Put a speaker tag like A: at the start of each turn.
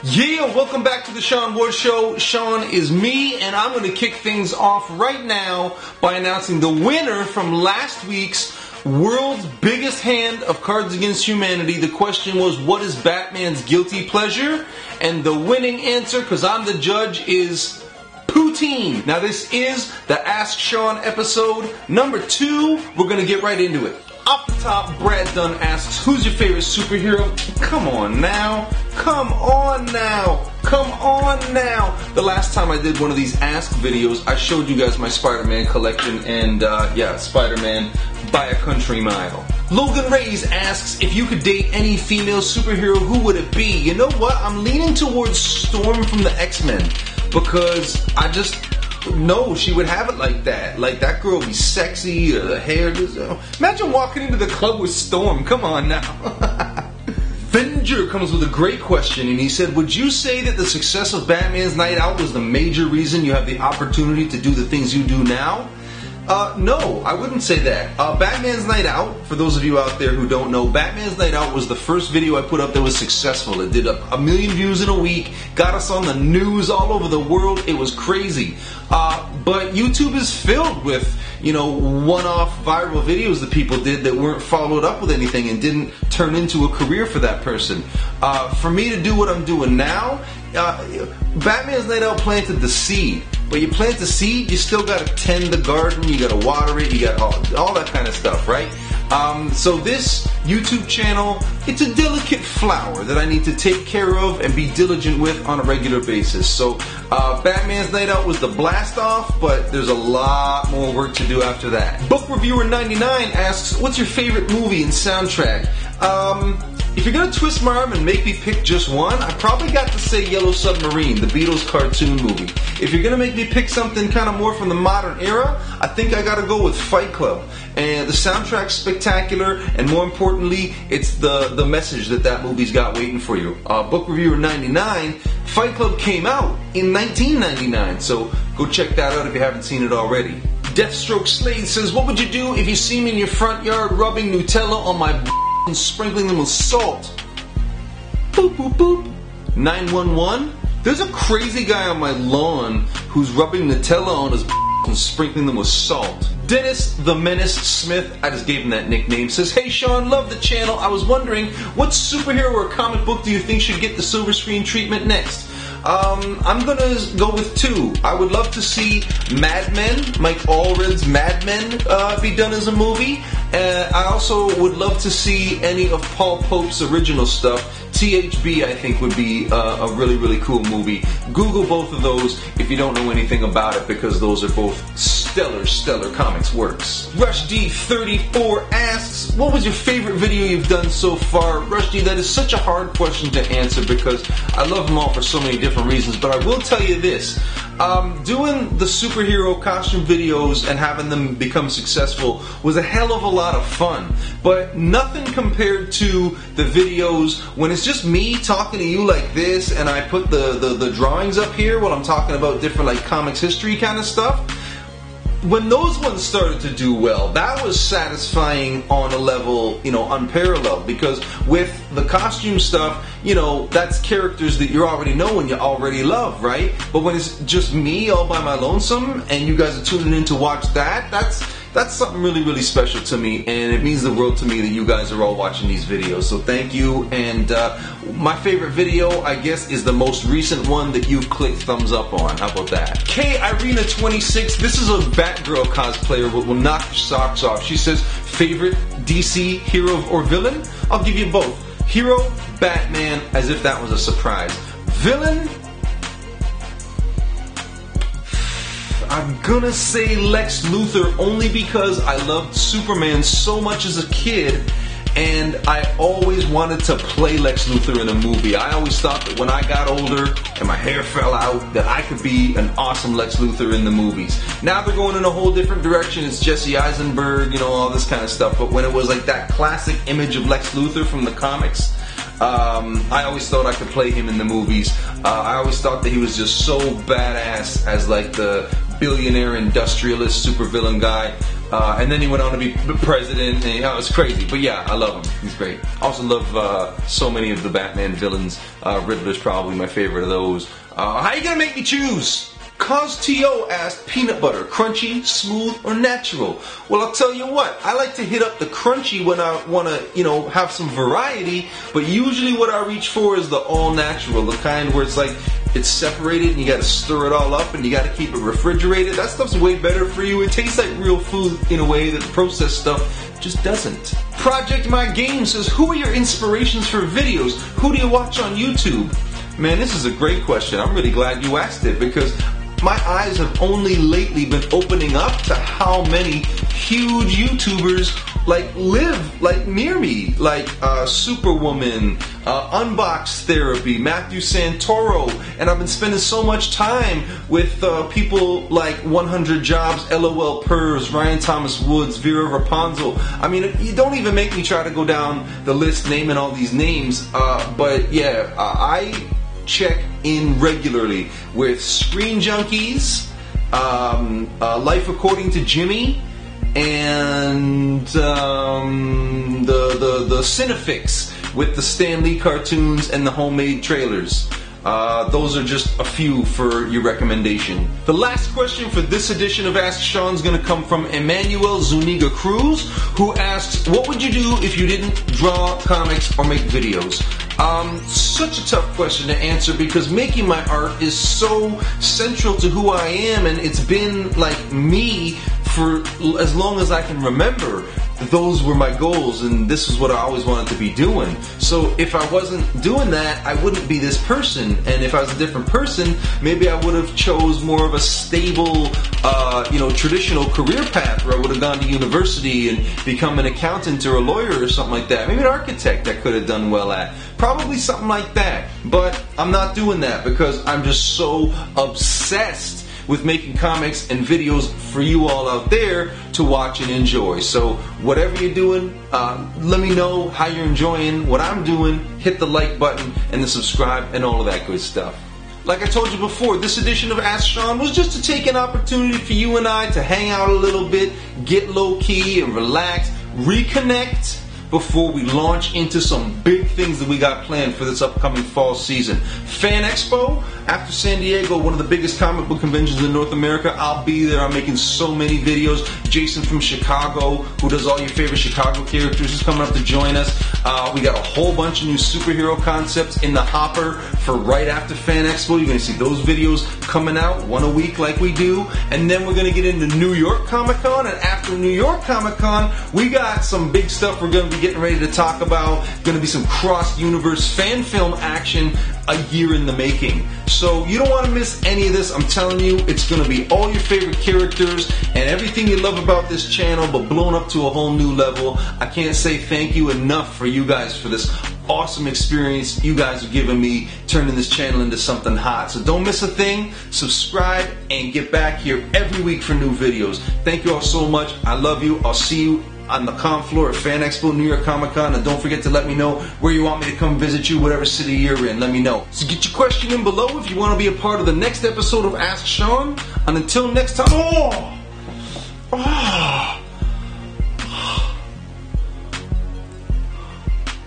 A: Yeah, welcome back to the Sean Ward Show. Sean is me, and I'm going to kick things off right now by announcing the winner from last week's World's Biggest Hand of Cards Against Humanity. The question was, what is Batman's guilty pleasure? And the winning answer, because I'm the judge, is poutine. Now this is the Ask Sean episode number 2. We're going to get right into it. Off the top, Brad Dunn asks, who's your favorite superhero? Come on now. Come on now. Come on now. The last time I did one of these Ask videos, I showed you guys my Spider-Man collection, and yeah, Spider-Man by a country mile. Logan Reyes asks, if you could date any female superhero, who would it be? You know what? I'm leaning towards Storm from the X-Men, because I just... no, she would have it like that. Like, that girl would be sexy, the hair. Imagine walking into the club with Storm. Come on now. Venger comes with a great question, and he said, would you say that the success of Batman's Night Out was the major reason you have the opportunity to do the things you do now? No, I wouldn't say that. Batman's Night Out, for those of you out there who don't know, Batman's Night Out was the first video I put up that was successful. It did a million views in a week, got us on the news all over the world. It was crazy. But YouTube is filled with, you know, one-off viral videos that people did that weren't followed up with anything and didn't turn into a career for that person. For me to do what I'm doing now, Batman's Night Out planted the seed. But you plant the seed, you still got to tend the garden, you got to water it, you got all that kind of stuff, right? So this YouTube channel, it's a delicate flower that I need to take care of and be diligent with on a regular basis. So Batman's Night Out was the blast off, but there's a lot more work to do after that. Book Reviewer 99 asks, what's your favorite movie and soundtrack? If you're going to twist my arm and make me pick just one, I probably got to say Yellow Submarine, the Beatles cartoon movie. If you're going to make me pick something kind of more from the modern era, I think I got to go with Fight Club. And the soundtrack's spectacular, and more importantly, it's the message that movie's got waiting for you. Book Reviewer 99, Fight Club came out in 1999, so go check that out if you haven't seen it already. Deathstroke Slade says, what would you do if you see me in your front yard rubbing Nutella on my and sprinkling them with salt? Boop, boop, boop. 911. There's a crazy guy on my lawn who's rubbing Nutella on his and sprinkling them with salt. Dennis the Menace Smith, I just gave him that nickname, says, hey Sean, love the channel. I was wondering, what superhero or comic book do you think should get the silver screen treatment next? I'm gonna go with 2. I would love to see Mad Men, Mike Allred's Mad Men, be done as a movie. I also would love to see any of Paul Pope's original stuff. THB, I think, would be a really, really cool movie. Google both of those if you don't know anything about it, because those are both stellar comics works. Rushdie34 asks, what was your favorite video you've done so far? Rushdie, that is such a hard question to answer because I love them all for so many different reasons, but I will tell you this. Doing the superhero costume videos and having them become successful was a hell of a lot of fun, but nothing compared to the videos when it's just me talking to you like this and I put the drawings up here while I'm talking about different like comics history kind of stuff. When those ones started to do well, that was satisfying on a level, you know, unparalleled, because with the costume stuff, you know, that's characters that you already know and you already love, right? But when it's just me all by my lonesome and you guys are tuning in to watch that, that's something really, really special to me, and it means the world to me that you guys are all watching these videos. So thank you. And my favorite video, I guess, is the most recent one that you've clicked thumbs up on. How about that? K Irina 26, this is a Batgirl cosplayer who will knock your socks off. She says, favorite DC hero or villain? I'll give you both. Hero, Batman, as if that was a surprise. Villain, I'm gonna say Lex Luthor, only because I loved Superman so much as a kid and I always wanted to play Lex Luthor in a movie. I always thought that when I got older and my hair fell out that I could be an awesome Lex Luthor in the movies. Now they're going in a whole different direction. It's Jesse Eisenberg, you know, all this kind of stuff. But when it was like that classic image of Lex Luthor from the comics, I always thought I could play him in the movies. I always thought that he was just so badass as like the billionaire industrialist supervillain guy. And then he went on to be president, and it was crazy. But yeah, I love him. He's great. I also love so many of the Batman villains. Riddler's probably my favorite of those. How you gonna make me choose? Cause T.O. asked, peanut butter, crunchy, smooth, or natural? Well, I'll tell you what, I like to hit up the crunchy when I want to, have some variety, but usually what I reach for is the all-natural, the kind where it's like, it's separated and you got to stir it all up and you got to keep it refrigerated. That stuff's way better for you. It tastes like real food in a way that the processed stuff just doesn't. Project My Game says, who are your inspirations for videos? Who do you watch on YouTube? Man, this is a great question. I'm really glad you asked it because my eyes have only lately been opening up to how many huge YouTubers live near me, like Superwoman, Unbox Therapy, Matthew Santoro, and I've been spending so much time with people like 100 Jobs, LOL Purrs, Ryan Thomas Woods, Vera Rapunzel. I mean, you don't even make me try to go down the list naming all these names, but yeah, I check in regularly with Screen Junkies, Life According to Jimmy, and the Cinefix with the Stan Lee cartoons and the homemade trailers. Those are just a few for your recommendation. The last question for this edition of Ask Sean is going to come from Emmanuel Zuniga Cruz, who asks, what would you do if you didn't draw comics or make videos? Such a tough question to answer because making my art is so central to who I am, and it's been like me for as long as I can remember. Those were my goals, and this is what I always wanted to be doing. So if I wasn't doing that, I wouldn't be this person. And if I was a different person, maybe I would have chose more of a stable, traditional career path where I would have gone to university and become an accountant or a lawyer or something like that. Maybe an architect I could have done well at. Probably something like that. But I'm not doing that because I'm just so obsessed with making comics and videos for you all out there to watch and enjoy. So whatever you're doing, let me know how you're enjoying what I'm doing. Hit the like button and the subscribe and all of that good stuff. Like I told you before, this edition of Ask Sean was just to take an opportunity for you and I to hang out a little bit, get low key and relax, reconnect before we launch into some big things that we got planned for this upcoming fall season. Fan Expo, after San Diego, one of the biggest comic book conventions in North America. I'll be there. I'm making so many videos. Jason from Chicago, who does all your favorite Chicago characters, is coming up to join us. We got a whole bunch of new superhero concepts in the hopper for right after Fan Expo. You're going to see those videos coming out, one a week like we do. And then we're going to get into New York Comic Con. And after New York Comic Con, we got some big stuff we're going to be getting ready to talk about. Going to be some cross-universe fan film action, a year in the making. So you don't want to miss any of this. I'm telling you, it's going to be all your favorite characters and everything you love about this channel, but blown up to a whole new level. I can't say thank you enough for you guys for this awesome experience you guys are giving me, turning this channel into something hot. So don't miss a thing. Subscribe and get back here every week for new videos. Thank you all so much. I love you. I'll see you on the con floor at Fan Expo, New York Comic Con, and don't forget to let me know where you want me to come visit you, whatever city you're in. Let me know. So get your question in below if you want to be a part of the next episode of Ask Sean. And until next time,